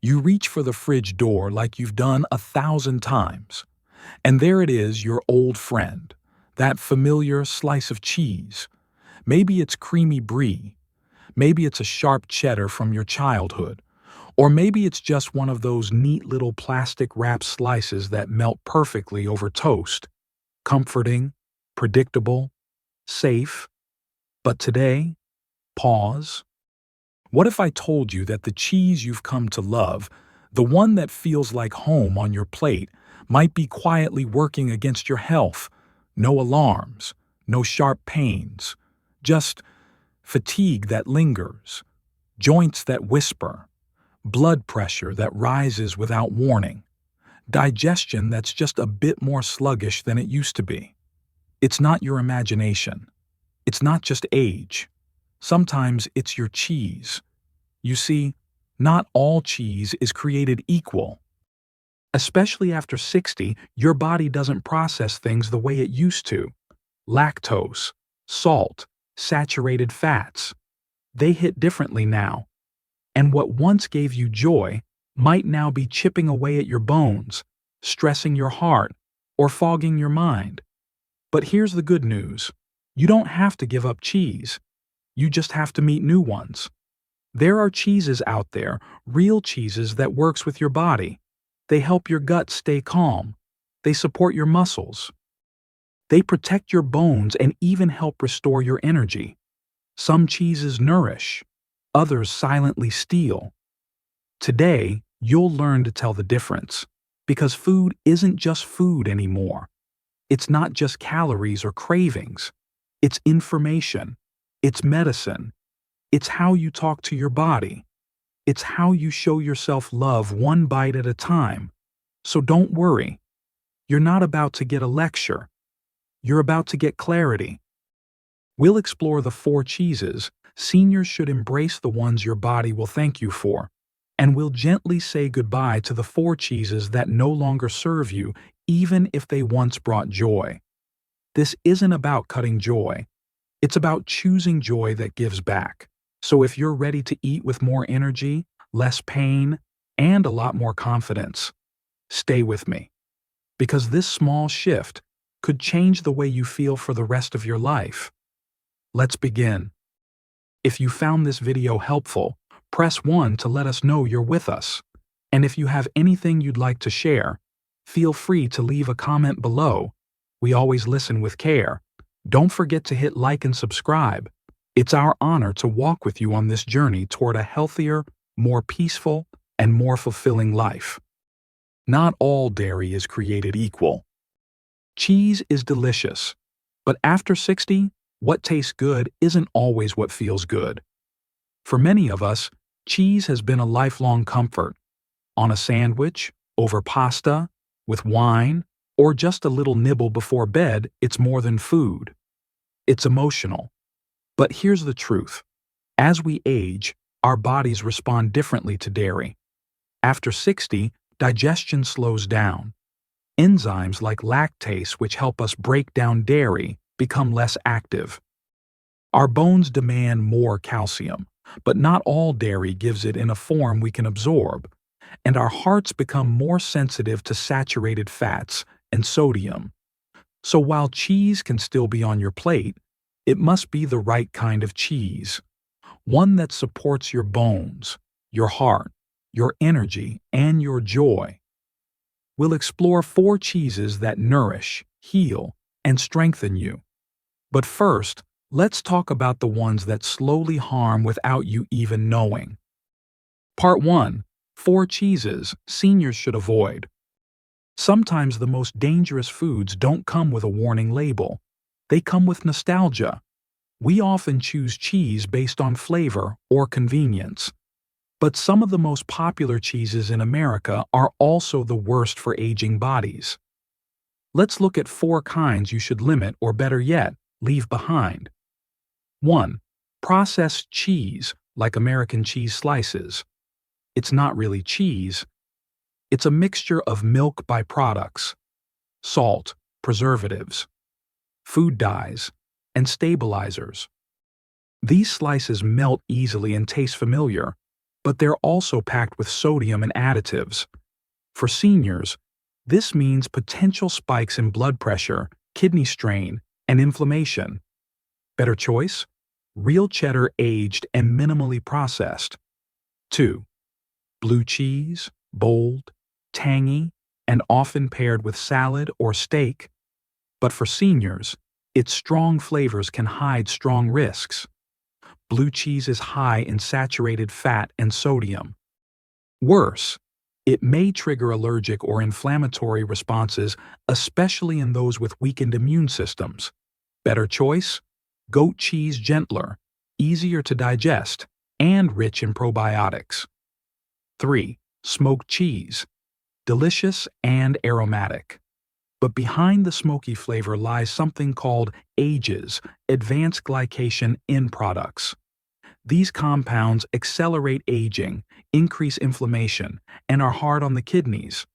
You reach for the fridge door like you've done 1,000 times. And there it is, your old friend, that familiar slice of cheese. Maybe it's creamy brie. Maybe it's a sharp cheddar from your childhood. Or maybe it's just one of those neat little plastic wrap slices that melt perfectly over toast. Comforting, predictable, safe. But today, pause. What if I told you that the cheese you've come to love, the one that feels like home on your plate, might be quietly working against your health? No alarms, no sharp pains, just fatigue that lingers, joints that whisper, blood pressure that rises without warning, digestion that's just a bit more sluggish than it used to be. It's not your imagination. It's not just age. Sometimes it's your cheese. You see, not all cheese is created equal. Especially after 60, your body doesn't process things the way it used to. Lactose, salt, saturated fats. They hit differently now. And what once gave you joy might now be chipping away at your bones, stressing your heart, or fogging your mind. But here's the good news. You don't have to give up cheese. You just have to meet new ones. There are cheeses out there, real cheeses that works with your body. They help your gut stay calm. They support your muscles. They protect your bones and even help restore your energy. Some cheeses nourish, others silently steal. Today, you'll learn to tell the difference, because food isn't just food anymore. It's not just calories or cravings. It's information. It's medicine. It's how you talk to your body. It's how you show yourself love one bite at a time. So don't worry. You're not about to get a lecture. You're about to get clarity. We'll explore the 4 cheeses. Seniors should embrace the ones your body will thank you for. And we'll gently say goodbye to the 4 cheeses that no longer serve you, even if they once brought joy. This isn't about cutting joy. It's about choosing joy that gives back. So if you're ready to eat with more energy, less pain, and a lot more confidence, stay with me. Because this small shift could change the way you feel for the rest of your life. Let's begin. If you found this video helpful, press 1 to let us know you're with us. And if you have anything you'd like to share, feel free to leave a comment below. We always listen with care. Don't forget to hit like and subscribe. It's our honor to walk with you on this journey toward a healthier, more peaceful, and more fulfilling life. Not all dairy is created equal. Cheese is delicious, but after 60, what tastes good isn't always what feels good. For many of us, cheese has been a lifelong comfort. On a sandwich, over pasta, with wine, or just a little nibble before bed, it's more than food. It's emotional. But here's the truth. As we age, our bodies respond differently to dairy. After 60, digestion slows down. Enzymes like lactase, which help us break down dairy, become less active. Our bones demand more calcium, but not all dairy gives it in a form we can absorb. And our hearts become more sensitive to saturated fats and sodium. So while cheese can still be on your plate, it must be the right kind of cheese. One that supports your bones, your heart, your energy, and your joy. We'll explore 4 cheeses that nourish, heal, and strengthen you. But first, let's talk about the ones that slowly harm without you even knowing. Part 1. 4 cheeses seniors should avoid. Sometimes the most dangerous foods don't come with a warning label. They come with nostalgia. We often choose cheese based on flavor or convenience. But some of the most popular cheeses in America are also the worst for aging bodies. Let's look at 4 kinds you should limit, or better yet, leave behind. 1. Processed cheese, like American cheese slices. It's not really cheese. It's a mixture of milk byproducts, salt, preservatives, food dyes, and stabilizers. These slices melt easily and taste familiar, but they're also packed with sodium and additives. For seniors, this means potential spikes in blood pressure, kidney strain, and inflammation. Better choice? Real cheddar aged and minimally processed. 2. Blue cheese, bold, tangy, and often paired with salad or steak. But for seniors, its strong flavors can hide strong risks. Blue cheese is high in saturated fat and sodium. Worse, it may trigger allergic or inflammatory responses, especially in those with weakened immune systems. Better choice? Goat cheese, gentler, easier to digest, and rich in probiotics. 3. Smoked cheese, delicious and aromatic. But behind the smoky flavor lies something called AGEs, advanced glycation end products. These compounds accelerate aging, increase inflammation, and are hard on the kidneys.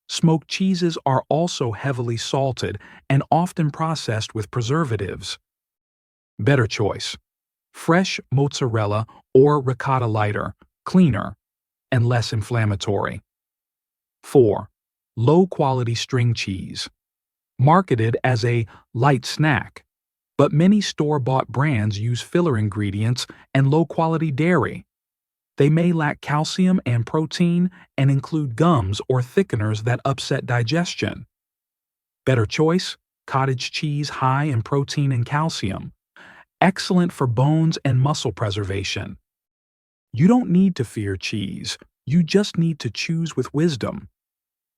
Smoked cheeses are also heavily salted and often processed with preservatives. Better choice: fresh mozzarella or ricotta, lighter, cleaner, and less inflammatory. 4. Low-quality string cheese, marketed as a light snack, but many store-bought brands use filler ingredients and low-quality dairy. They may lack calcium and protein and include gums or thickeners that upset digestion. Better choice: cottage cheese, high in protein and calcium, excellent for bones and muscle preservation. You don't need to fear cheese, you just need to choose with wisdom.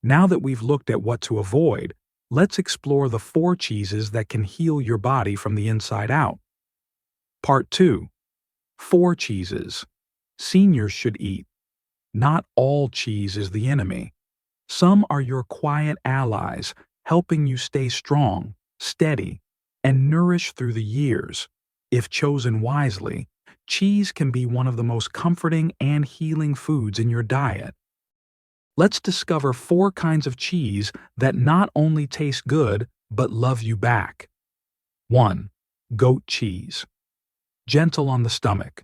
Now that we've looked at what to avoid, let's explore the 4 cheeses that can heal your body from the inside out. Part 2. 4 cheeses seniors should eat. Not all cheese is the enemy. Some are your quiet allies, helping you stay strong, steady, and nourished through the years. If chosen wisely, cheese can be one of the most comforting and healing foods in your diet. Let's discover 4 kinds of cheese that not only taste good, but love you back. 1. Goat cheese. Gentle on the stomach.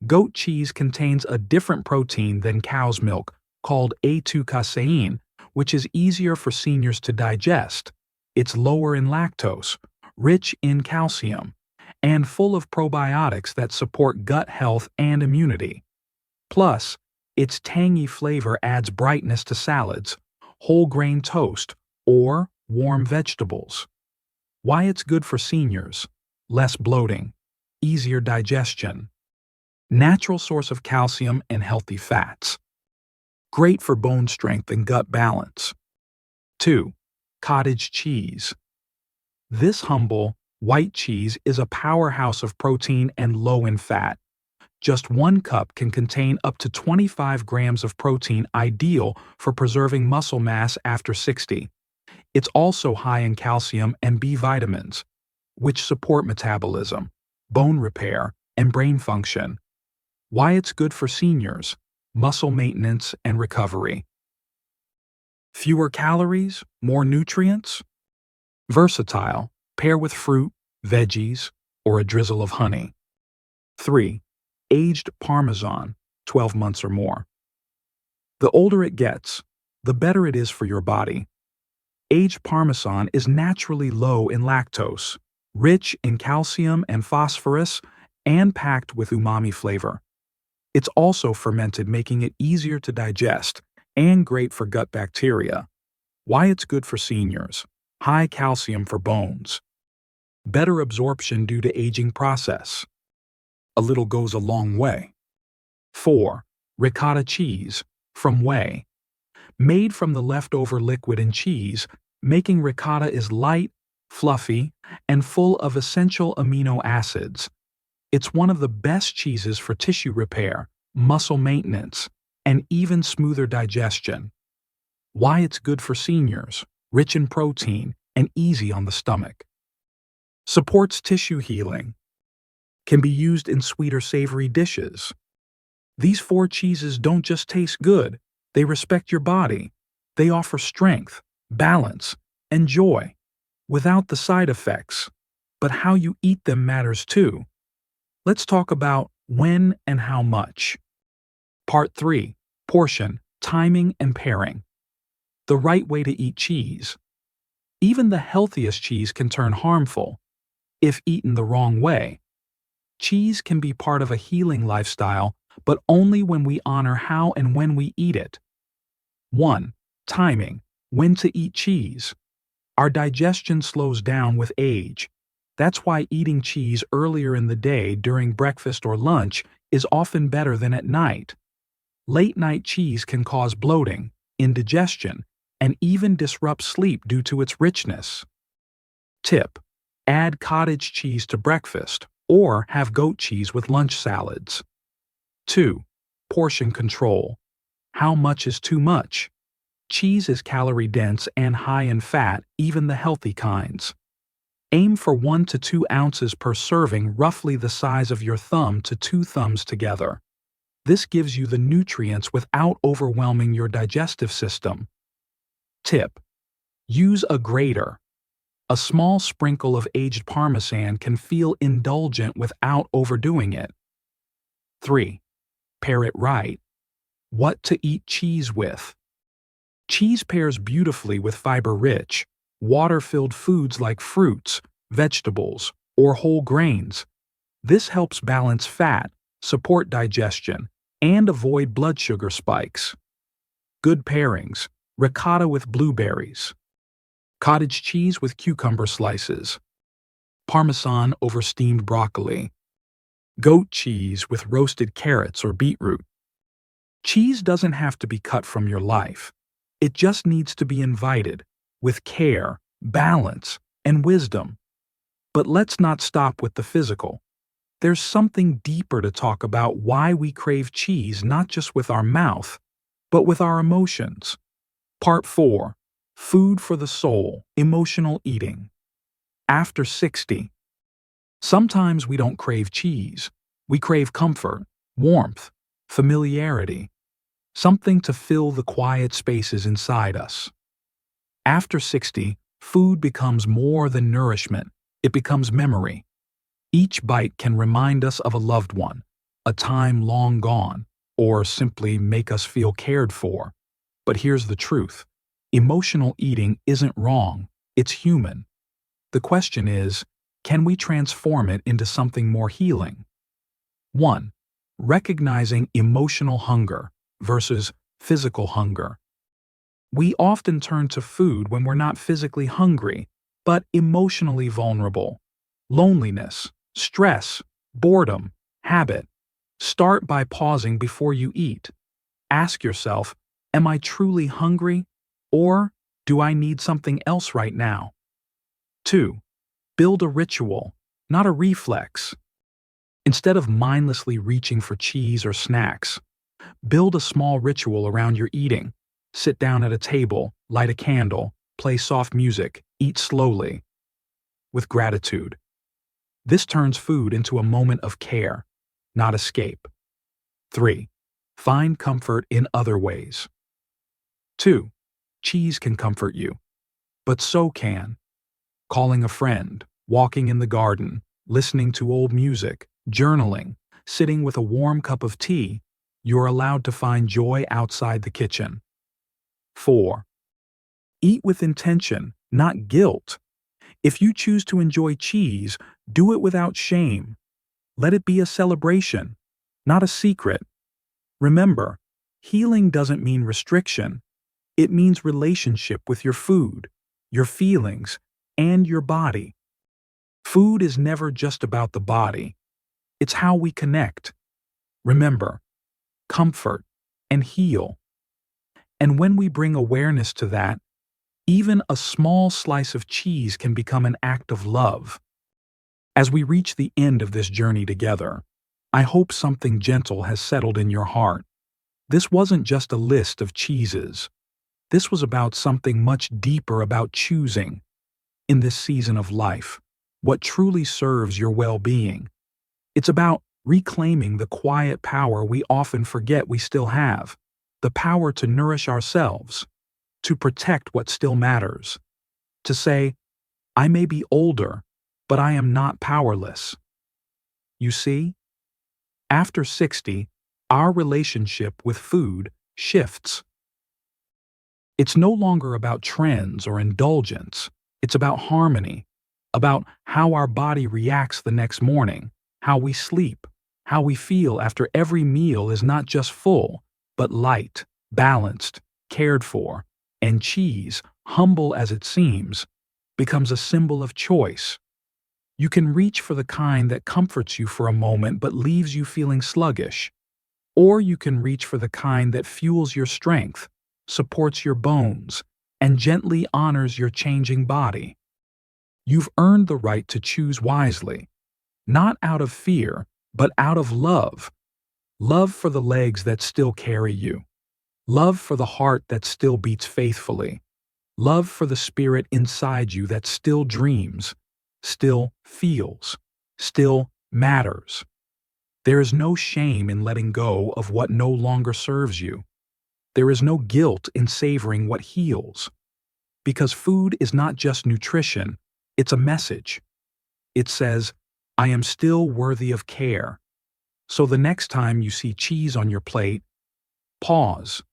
Goat cheese contains a different protein than cow's milk, called A2-casein, which is easier for seniors to digest. It's lower in lactose, rich in calcium, and full of probiotics that support gut health and immunity. Plus, its tangy flavor adds brightness to salads, whole grain toast, or warm vegetables. Why it's good for seniors: less bloating, easier digestion, natural source of calcium and healthy fats, great for bone strength and gut balance. 2. Cottage cheese. This humble, white cheese is a powerhouse of protein and low in fat. Just 1 cup can contain up to 25 grams of protein, ideal for preserving muscle mass after 60. It's also high in calcium and B vitamins, which support metabolism, bone repair, and brain function. Why it's good for seniors: muscle maintenance and recovery. Fewer calories, more nutrients. Versatile, pair with fruit, veggies, or a drizzle of honey. 3. Aged Parmesan, 12 months or more. The older it gets, the better it is for your body. Aged Parmesan is naturally low in lactose, rich in calcium and phosphorus, and packed with umami flavor. It's also fermented, making it easier to digest and great for gut bacteria. Why it's good for seniors: high calcium for bones, better absorption due to aging process. A little goes a long way. 4. Ricotta cheese, from whey. Made from the leftover liquid in cheese, making ricotta is light, fluffy, and full of essential amino acids. It's one of the best cheeses for tissue repair, muscle maintenance, and even smoother digestion. Why it's good for seniors: rich in protein and easy on the stomach. Supports tissue healing. Can be used in sweet or savory dishes. These 4 cheeses don't just taste good, they respect your body. They offer strength, balance, and joy, without the side effects. But how you eat them matters too. Let's talk about when and how much. Part 3. Portion, timing, and pairing. The right way to eat cheese. Even the healthiest cheese can turn harmful if eaten the wrong way. Cheese can be part of a healing lifestyle, but only when we honor how and when we eat it. 1. Timing. When to eat cheese. Our digestion slows down with age. That's why eating cheese earlier in the day during breakfast or lunch is often better than at night. Late-night cheese can cause bloating, indigestion, and even disrupt sleep due to its richness. Tip: add cottage cheese to breakfast or have goat cheese with lunch salads. 2. Portion control. How much is too much? Cheese is calorie-dense and high in fat, even the healthy kinds. Aim for 1 to 2 ounces per serving, roughly the size of your thumb to 2 thumbs together. This gives you the nutrients without overwhelming your digestive system. Tip: use a grater. A small sprinkle of aged Parmesan can feel indulgent without overdoing it. 3. Pair it right. What to eat cheese with. Cheese pairs beautifully with fiber-rich, water-filled foods like fruits, vegetables, or whole grains. This helps balance fat, support digestion, and avoid blood sugar spikes. Good pairings: ricotta with blueberries, cottage cheese with cucumber slices, Parmesan over steamed broccoli, goat cheese with roasted carrots or beetroot. Cheese doesn't have to be cut from your life. It just needs to be invited, with care, balance, and wisdom. But let's not stop with the physical. There's something deeper to talk about: why we crave cheese, not just with our mouth, but with our emotions. Part 4. Food for the soul, emotional eating. After 60. Sometimes we don't crave cheese. We crave comfort, warmth, familiarity, something to fill the quiet spaces inside us. After 60, food becomes more than nourishment. It becomes memory. Each bite can remind us of a loved one, a time long gone, or simply make us feel cared for. But here's the truth: emotional eating isn't wrong, it's human. The question is, can we transform it into something more healing? 1. Recognizing emotional hunger versus physical hunger. We often turn to food when we're not physically hungry, but emotionally vulnerable. Loneliness, stress, boredom, habit. Start by pausing before you eat. Ask yourself, am I truly hungry, or do I need something else right now? 2. Build a ritual, not a reflex. Instead of mindlessly reaching for cheese or snacks, build a small ritual around your eating. Sit down at a table, light a candle, play soft music, eat slowly, with gratitude. This turns food into a moment of care, not escape. 3. Find comfort in other ways. 2. Cheese can comfort you, but so can calling a friend, walking in the garden, listening to old music, journaling, sitting with a warm cup of tea. You're allowed to find joy outside the kitchen. 4. Eat with intention, not guilt. If you choose to enjoy cheese, do it without shame. Let it be a celebration, not a secret. Remember, healing doesn't mean restriction. It means relationship with your food, your feelings, and your body. Food is never just about the body. It's how we connect, remember, comfort, and heal. And when we bring awareness to that, even a small slice of cheese can become an act of love. As we reach the end of this journey together, I hope something gentle has settled in your heart. This wasn't just a list of cheeses. This was about something much deeper, about choosing, in this season of life, what truly serves your well-being. It's about reclaiming the quiet power we often forget we still have, the power to nourish ourselves, to protect what still matters, to say, I may be older, but I am not powerless. You see, after 60, Our relationship with food shifts. It's no longer about trends or indulgence. It's about harmony, about how our body reacts the next morning, how we sleep, how we feel after every meal is not just full, but light, balanced, cared for, and cheese, humble as it seems, becomes a symbol of choice. You can reach for the kind that comforts you for a moment but leaves you feeling sluggish, or you can reach for the kind that fuels your strength, supports your bones, and gently honors your changing body. You've earned the right to choose wisely, not out of fear, but out of love. Love for the legs that still carry you. Love for the heart that still beats faithfully. Love for the spirit inside you that still dreams, still feels, still matters. There is no shame in letting go of what no longer serves you. There is no guilt in savoring what heals. Because food is not just nutrition, it's a message. It says, I am still worthy of care. So the next time you see cheese on your plate, pause.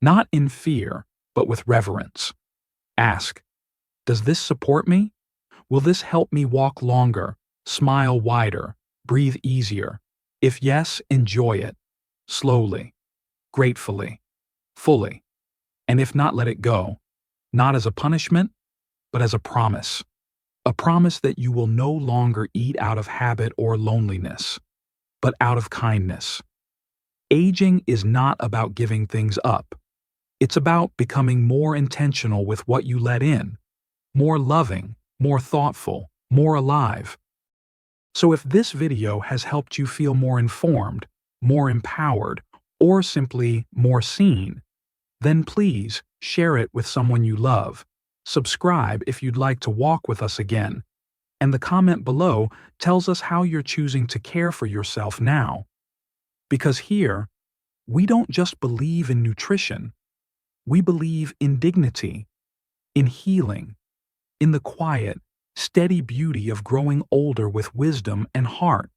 Not in fear, but with reverence. Ask, does this support me? Will this help me walk longer, smile wider, breathe easier? If yes, enjoy it. Slowly, gratefully, fully. And if not, let it go. Not as a punishment, but as a promise. A promise that you will no longer eat out of habit or loneliness, but out of kindness. Aging is not about giving things up. It's about becoming more intentional with what you let in, more loving, more thoughtful, more alive. So if this video has helped you feel more informed, more empowered, or simply more seen, then please share it with someone you love. Subscribe if you'd like to walk with us again. And the comment below tells us how you're choosing to care for yourself now. Because here, we don't just believe in nutrition. We believe in dignity, in healing, in the quiet, steady beauty of growing older with wisdom and heart.